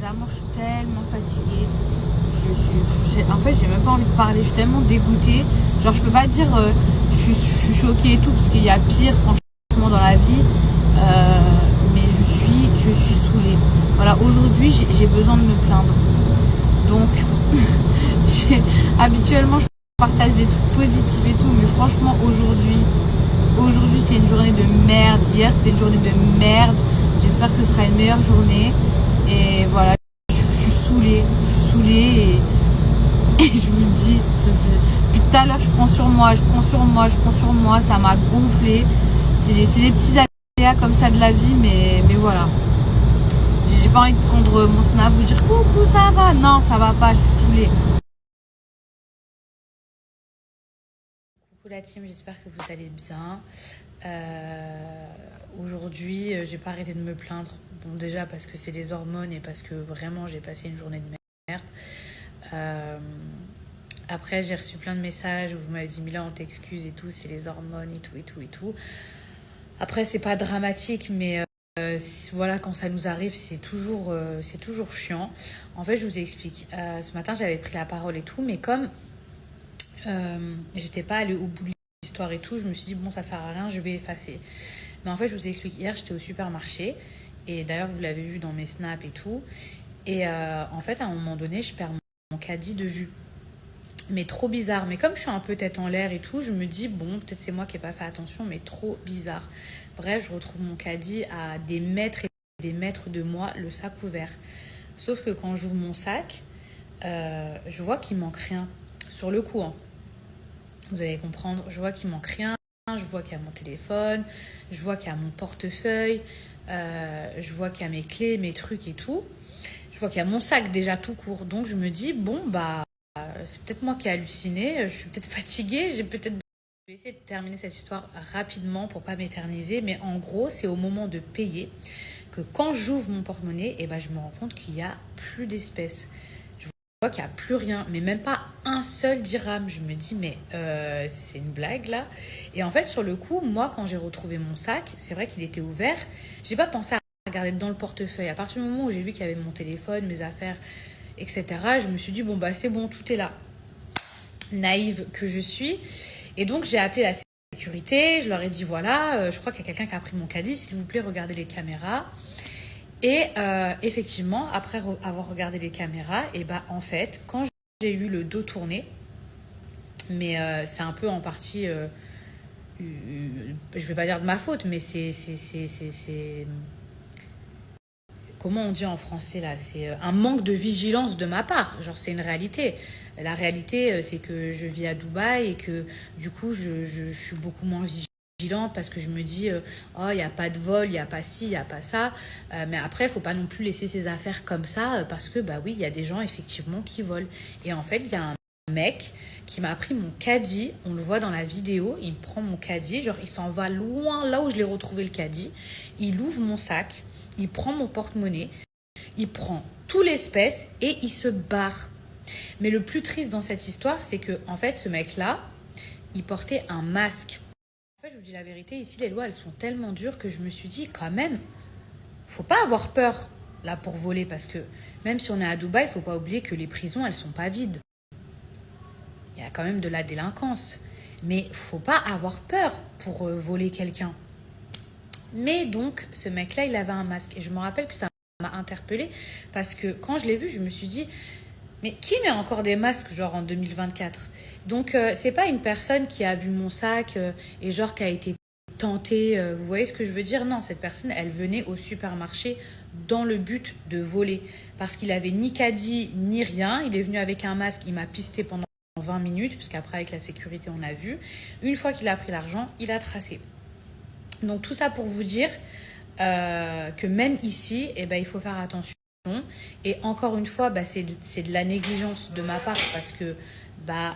Vraiment, je suis tellement fatiguée. En fait, j'ai même pas envie de parler. Je suis tellement dégoûtée. Genre, je peux pas dire je suis choquée et tout, parce qu'il y a pire, franchement, dans la vie. Mais je suis saoulée. Voilà, aujourd'hui, j'ai besoin de me plaindre. Donc, habituellement, je partage des trucs positifs et tout, mais franchement, aujourd'hui, c'est une journée de merde. Hier, c'était une journée de merde. J'espère que ce sera une meilleure journée. Et voilà, je suis saoulée. Et je vous le dis, depuis tout à l'heure, je prends sur moi. Ça m'a gonflé. C'est des petits aléas comme ça de la vie, mais voilà. J'ai pas envie de prendre mon snap, vous dire coucou, ça va. Non, ça va pas, je suis saoulée. Coucou la team, j'espère que vous allez bien. Aujourd'hui, j'ai pas arrêté de me plaindre. Bon, déjà parce que c'est les hormones et parce que vraiment j'ai passé une journée de merde. Après, j'ai reçu plein de messages où vous m'avez dit Mila, on t'excuse et tout, c'est les hormones et tout. Après, c'est pas dramatique, mais voilà, quand ça nous arrive, c'est toujours chiant. En fait, je vous explique. Ce matin, j'avais pris la parole et tout, mais comme j'étais pas allée au bout de l'histoire et tout, je me suis dit bon, ça sert à rien, je vais effacer. Mais en fait, je vous explique. Hier, j'étais au supermarché et d'ailleurs, vous l'avez vu dans mes snaps et tout. Et en fait, à un moment donné, je perds mon caddie de vue. Mais trop bizarre. Mais comme je suis un peu tête en l'air et tout, je me dis, bon, peut-être c'est moi qui n'ai pas fait attention, mais trop bizarre. Bref, je retrouve mon caddie à des mètres et des mètres de moi, le sac ouvert. Sauf que quand j'ouvre mon sac, je vois qu'il manque rien. Sur le coup, hein. Vous allez comprendre, je vois qu'il manque rien. Je vois qu'il y a mon téléphone, je vois qu'il y a mon portefeuille, je vois qu'il y a mes clés, mes trucs et tout. Je vois qu'il y a mon sac déjà tout court. Donc je me dis, bon, bah, c'est peut-être moi qui ai halluciné, je suis peut-être fatiguée, Je vais essayer de terminer cette histoire rapidement pour pas m'éterniser, mais en gros, c'est au moment de payer que quand j'ouvre mon porte-monnaie, et ben, je me rends compte qu'il n'y a plus d'espèces. Je vois qu'il n'y a plus rien, mais même pas un seul dirham. Je me dis, mais c'est une blague là. Et en fait, sur le coup, moi, quand j'ai retrouvé mon sac, c'est vrai qu'il était ouvert, j'ai pas pensé à regarder dans le portefeuille. À partir du moment où j'ai vu qu'il y avait mon téléphone, mes affaires, etc., je me suis dit, bon, bah c'est bon, tout est là. Naïve que je suis. Et donc, j'ai appelé la sécurité, je leur ai dit, voilà, je crois qu'il y a quelqu'un qui a pris mon caddie, s'il vous plaît, regardez les caméras. Et effectivement, après avoir regardé les caméras, et bah, en fait, quand j'ai eu le dos tourné, mais c'est un peu en partie, je vais pas dire de ma faute, mais c'est comment on dit en français là, c'est un manque de vigilance de ma part. Genre, c'est une réalité. La réalité, c'est que je vis à Dubaï et que du coup, je suis beaucoup moins vigilante parce que je me dis, oh, il n'y a pas de vol, il n'y a pas ci, il n'y a pas ça. Mais après, il ne faut pas non plus laisser ses affaires comme ça parce que, bah oui, il y a des gens effectivement qui volent. Et en fait, il y a un mec qui m'a pris mon caddie, on le voit dans la vidéo, il prend mon caddie, genre il s'en va loin là où je l'ai retrouvé le caddie, il ouvre mon sac, il prend mon porte-monnaie, il prend tout l'espèce et il se barre. Mais le plus triste dans cette histoire, c'est que en fait, ce mec-là, il portait un masque. En fait, je vous dis la vérité, ici, les lois, elles sont tellement dures que je me suis dit, quand même, faut pas avoir peur là pour voler parce que même si on est à Dubaï, il faut pas oublier que les prisons, elles sont pas vides. Il y a quand même de la délinquance. Mais faut pas avoir peur pour voler quelqu'un. Mais donc, ce mec-là, il avait un masque. Et je me rappelle que ça m'a interpellée parce que quand je l'ai vu, je me suis dit, mais qui met encore des masques genre en 2024? Donc, c'est pas une personne qui a vu mon sac et genre qui a été tentée. Vous voyez ce que je veux dire? Non, cette personne, elle venait au supermarché dans le but de voler. Parce qu'il avait ni caddie, ni rien. Il est venu avec un masque, il m'a pisté pendant 20 minutes, puisqu'après, avec la sécurité, on a vu. Une fois qu'il a pris l'argent, il a tracé. Donc tout ça pour vous dire que même ici, eh ben, il faut faire attention. Et encore une fois, bah, c'est de la négligence de ma part parce que bah,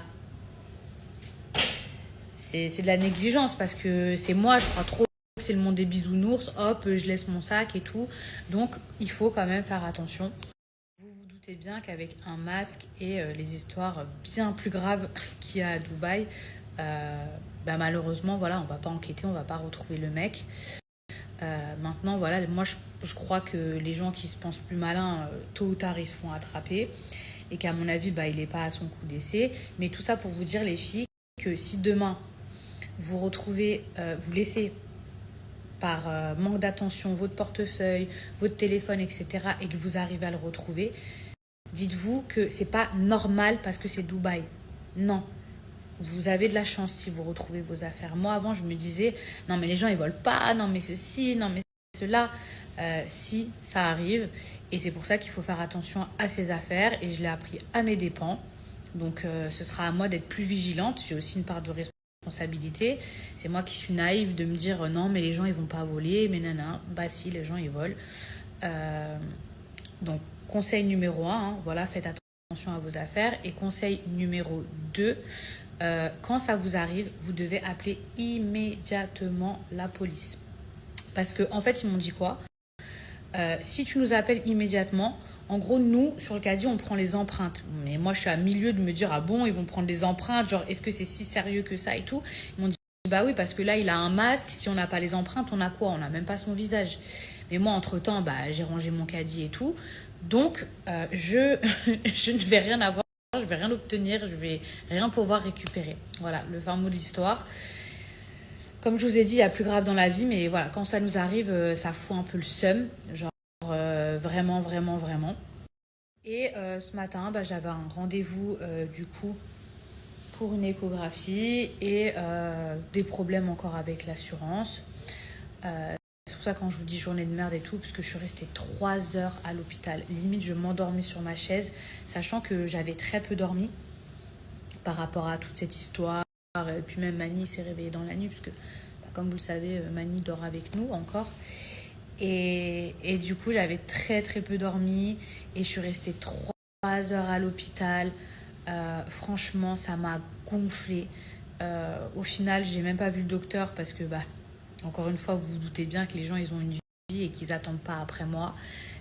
c'est de la négligence parce que c'est moi, je crois trop que c'est le monde des bisounours, hop, je laisse mon sac et tout. Donc il faut quand même faire attention. Vous vous doutez bien qu'avec un masque et les histoires bien plus graves qu'il y a à Dubaï, bah malheureusement, voilà, on va pas enquêter, on va pas retrouver le mec. Maintenant, voilà, moi je crois que les gens qui se pensent plus malins, tôt ou tard, ils se font attraper. Et qu'à mon avis, bah, il n'est pas à son coup d'essai. Mais tout ça pour vous dire, les filles, que si demain, vous retrouvez, vous laissez par manque d'attention votre portefeuille, votre téléphone, etc., et que vous arrivez à le retrouver, dites-vous que c'est pas normal parce que c'est Dubaï. Non. Vous avez de la chance si vous retrouvez vos affaires. Moi, avant, je me disais, non, mais les gens, ils volent pas, non, mais ceci, non, mais cela. Si, ça arrive. Et c'est pour ça qu'il faut faire attention à ses affaires. Et je l'ai appris à mes dépens. Donc, ce sera à moi d'être plus vigilante. J'ai aussi une part de responsabilité. C'est moi qui suis naïve de me dire, non, mais les gens, ils vont pas voler. Mais nana, bah si, les gens, ils volent. Donc, conseil numéro 1, hein, voilà, faites attention à vos affaires. Et conseil numéro 2, quand ça vous arrive, vous devez appeler immédiatement la police. Parce que en fait, ils m'ont dit quoi? Si tu nous appelles immédiatement, en gros, nous, sur le caddie, on prend les empreintes. Mais moi, je suis à milieu de me dire, ah bon, ils vont prendre des empreintes, genre, est-ce que c'est si sérieux que ça et tout? Ils m'ont dit, bah oui, parce que là, il a un masque, si on n'a pas les empreintes, on a quoi? On n'a même pas son visage. Mais moi, entre-temps, bah, j'ai rangé mon caddie et tout. Donc, je ne vais rien avoir, je vais rien obtenir, je vais rien pouvoir récupérer. Voilà, le fin mot de l'histoire. Comme je vous ai dit, il y a plus grave dans la vie, mais voilà, quand ça nous arrive, ça fout un peu le seum. Genre, vraiment, vraiment, vraiment. Et ce matin, bah, j'avais un rendez-vous, du coup, pour une échographie et des problèmes encore avec l'assurance. C'est pour ça quand je vous dis journée de merde et tout, parce que je suis restée 3 heures à l'hôpital. Limite, je m'endormais sur ma chaise, sachant que j'avais très peu dormi par rapport à toute cette histoire. Et puis même Mani s'est réveillée dans la nuit, puisque bah, comme vous le savez, Mani dort avec nous encore. Et du coup, j'avais très très peu dormi et je suis restée 3 heures à l'hôpital. Franchement, ça m'a gonflé. Au final, j'ai même pas vu le docteur parce que, bah, encore une fois, vous vous doutez bien que les gens, ils ont une vie et qu'ils attendent pas après moi.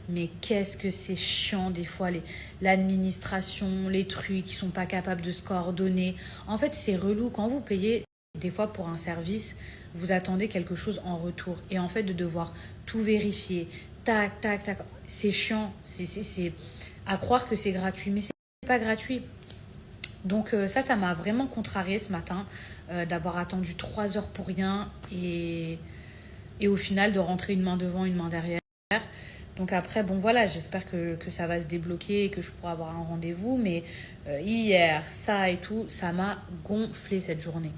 Mais qu'est-ce que c'est chiant des fois, l'administration, les trucs, ils sont pas capables de se coordonner. En fait, c'est relou quand vous payez des fois pour un service, vous attendez quelque chose en retour. Et en fait, de devoir tout vérifier, tac, tac, tac, c'est chiant. C'est à croire que c'est gratuit, mais c'est pas gratuit. Donc ça m'a vraiment contrariée ce matin d'avoir attendu 3 heures pour rien et au final de rentrer une main devant, une main derrière. Donc après, bon voilà, j'espère que ça va se débloquer et que je pourrai avoir un rendez-vous. Mais hier, ça et tout, ça m'a gonflé cette journée.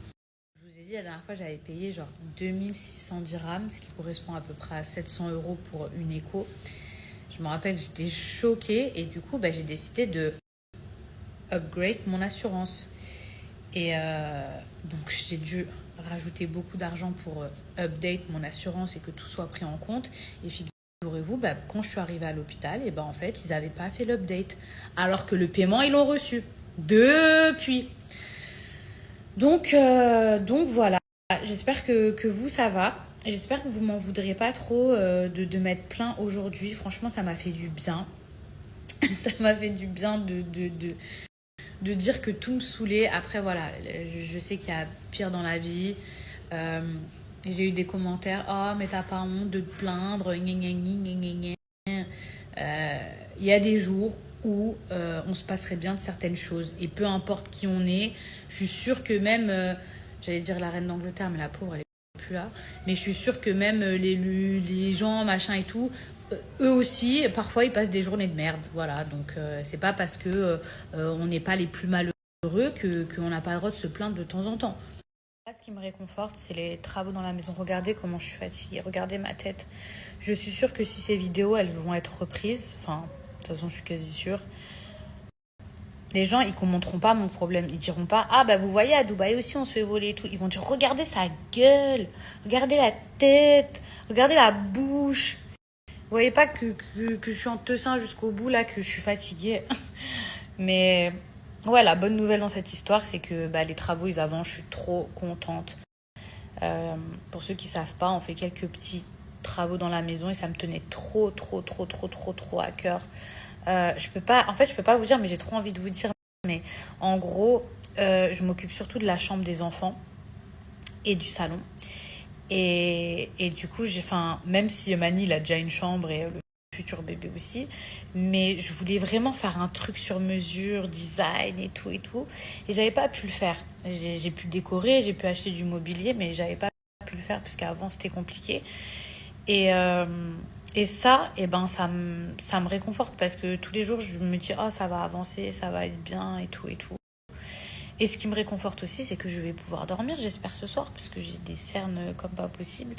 Je vous ai dit, la dernière fois, j'avais payé genre 2600 dirhams, ce qui correspond à peu près à 700 euros pour une écho. Je me rappelle, j'étais choquée et du coup, bah, j'ai décidé de upgrade mon assurance. Et donc, j'ai dû rajouter beaucoup d'argent pour update mon assurance et que tout soit pris en compte. Et figurez-vous, bah, quand je suis arrivée à l'hôpital, et bah, en fait, ils n'avaient pas fait l'update. Alors que le paiement, ils l'ont reçu. Depuis. Donc voilà. J'espère que vous, ça va. J'espère que vous m'en voudrez pas trop de m'être plaint aujourd'hui. Franchement, ça m'a fait du bien. Ça m'a fait du bien de dire que tout me saoulait. Après, voilà, je sais qu'il y a pire dans la vie. J'ai eu des commentaires. Oh, mais t'as pas honte de te plaindre. Il y a des jours où on se passerait bien de certaines choses. Et peu importe qui on est, je suis sûre que même, j'allais dire la reine d'Angleterre, mais la pauvre, elle est plus là. Mais je suis sûre que même les gens, machin et tout, eux aussi, parfois, ils passent des journées de merde. Voilà, donc c'est pas parce que on n'est pas les plus malheureux qu'on n'a pas le droit de se plaindre de temps en temps. Là, ce qui me réconforte, c'est les travaux dans la maison. Regardez comment je suis fatiguée, regardez ma tête. Je suis sûre que si ces vidéos, elles vont être reprises, enfin, de toute façon, je suis quasi sûre, les gens, ils ne commenteront pas mon problème. Ils diront pas, ah bah vous voyez, à Dubaï aussi, on se fait voler et tout. Ils vont dire, regardez sa gueule, regardez la tête, regardez la bouche. Vous voyez pas que je suis en tessin jusqu'au bout, là, que je suis fatiguée. Mais ouais, la bonne nouvelle dans cette histoire, c'est que bah, les travaux, ils avancent. Je suis trop contente. Pour ceux qui savent pas, on fait quelques petits travaux dans la maison et ça me tenait trop à cœur. Je peux pas vous dire, mais j'ai trop envie de vous dire. Mais en gros, je m'occupe surtout de la chambre des enfants et du salon. Et du coup, enfin, même si Mani, il a déjà une chambre et le futur bébé aussi, mais je voulais vraiment faire un truc sur mesure, design et tout et tout. Et j'avais pas pu le faire. J'ai pu décorer, j'ai pu acheter du mobilier, mais j'avais pas pu le faire parce qu'avant c'était compliqué. Et, euh, et ça, eh ben, ça me réconforte parce que tous les jours, je me dis, oh, ça va avancer, ça va être bien et tout et tout. Et ce qui me réconforte aussi, c'est que je vais pouvoir dormir, j'espère, ce soir, parce que j'ai des cernes comme pas possible.